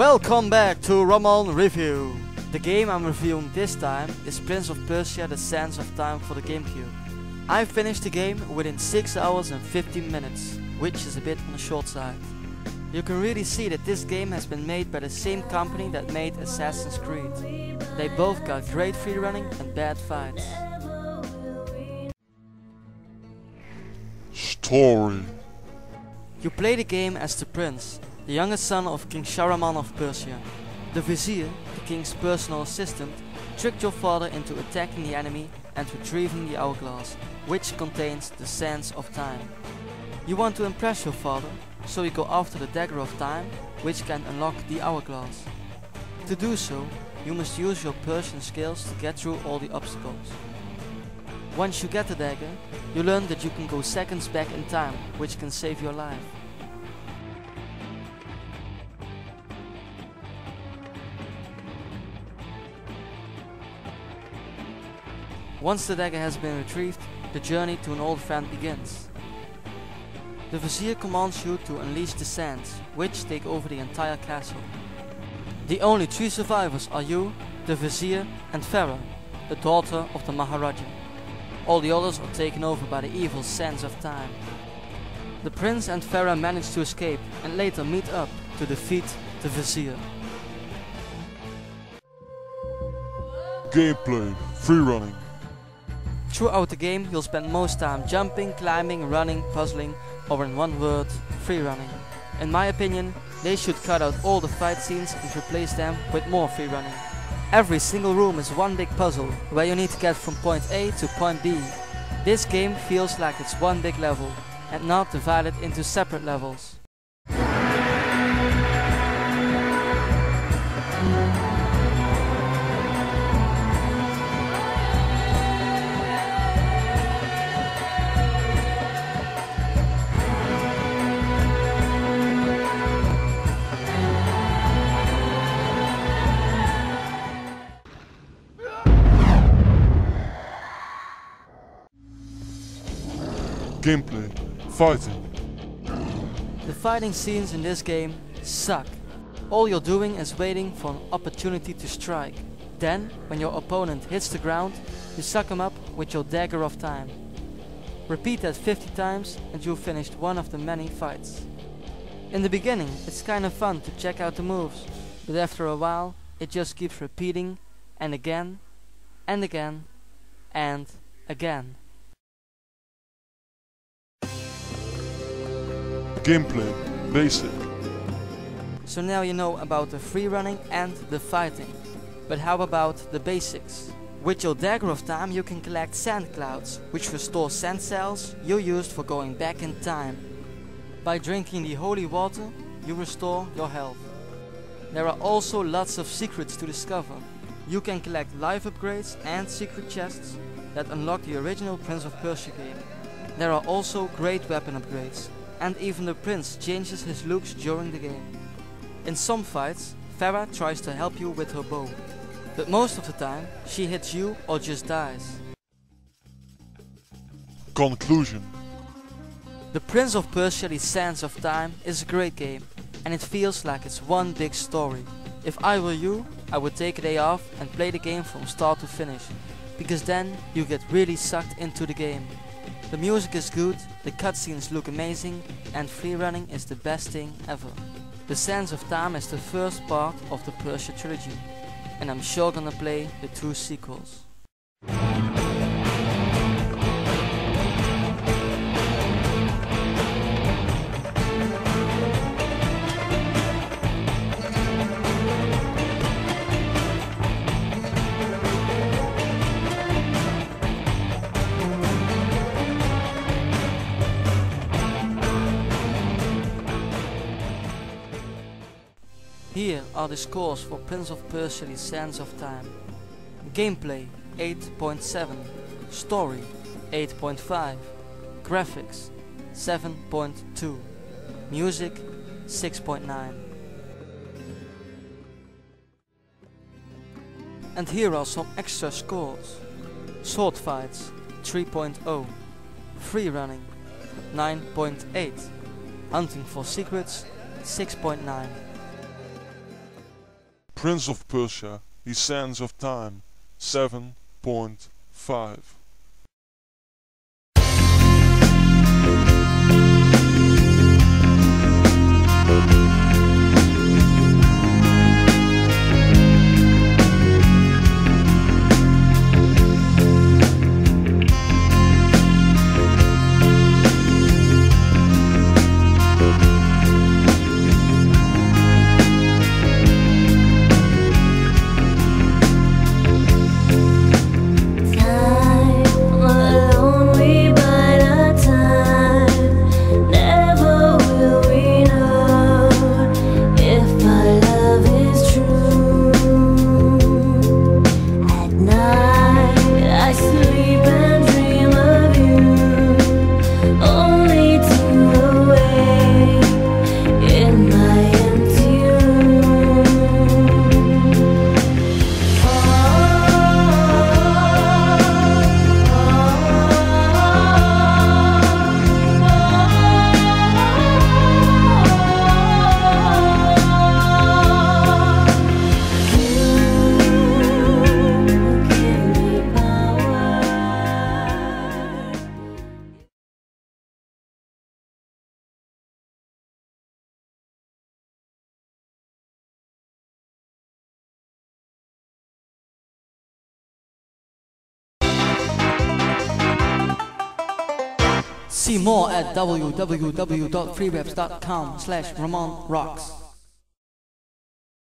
Welcome back to Ramon Review. The game I'm reviewing this time is Prince of Persia: The Sands of Time for the GameCube. I finished the game within 6 hours and 15 minutes, which is a bit on the short side. You can really see that this game has been made by the same company that made Assassin's Creed. They both got great free running and bad fights. Story. You play the game as the prince, the youngest son of King Ramon of Persia. The vizier, the king's personal assistant, tricked your father into attacking the enemy and retrieving the hourglass, which contains the sands of time. You want to impress your father, so you go after the dagger of time, which can unlock the hourglass. To do so, you must use your Persian skills to get through all the obstacles. Once you get the dagger, you learn that you can go seconds back in time, which can save your life. Once the dagger has been retrieved, the journey to an old friend begins. The vizier commands you to unleash the sands, which take over the entire castle. The only 3 survivors are you, the vizier and Farah, the daughter of the Maharaja. All the others are taken over by the evil sands of time. The prince and Farah manage to escape and later meet up to defeat the vizier. Gameplay. Free running. Throughout the game you'll spend most time jumping, climbing, running, puzzling, or in one word, free running. In my opinion, they should cut out all the fight scenes and replace them with more free running. Every single room is one big puzzle, where you need to get from point A to point B. This game feels like it's one big level, and not divided into separate levels. Gameplay. Fighting. The fighting scenes in this game suck. All you're doing is waiting for an opportunity to strike. Then, when your opponent hits the ground, you suck him up with your dagger of time. Repeat that 50 times and you've finished one of the many fights. In the beginning, it's kind of fun to check out the moves, but after a while, it just keeps repeating and again, and again, and again. Gameplay. Basic. So now you know about the free running and the fighting. But how about the basics? With your dagger of time you can collect sand clouds, which restore sand cells you used for going back in time. By drinking the holy water, you restore your health. There are also lots of secrets to discover. You can collect life upgrades and secret chests that unlock the original Prince of Persia game. There are also great weapon upgrades. And even the prince changes his looks during the game. In some fights, Farah tries to help you with her bow, but most of the time she hits you or just dies. Conclusion. The Prince of Persia: The Sands of Time is a great game, and it feels like it's one big story. If I were you, I would take a day off and play the game from start to finish, because then you get really sucked into the game. The music is good, the cutscenes look amazing, and free running is the best thing ever. The Sands of Time is the first part of the Persia trilogy, and I'm sure gonna play the 2 sequels. Here are the scores for Prince of Persia: The Sands of Time. Gameplay 8.7, Story 8.5, Graphics 7.2, Music 6.9. And here are some extra scores. Sword fights 3.0, Free running 9.8, Hunting for secrets 6.9. Prince of Persia, The Sands of Time 7.5. See more at www.freewebs.com/RamonRocks.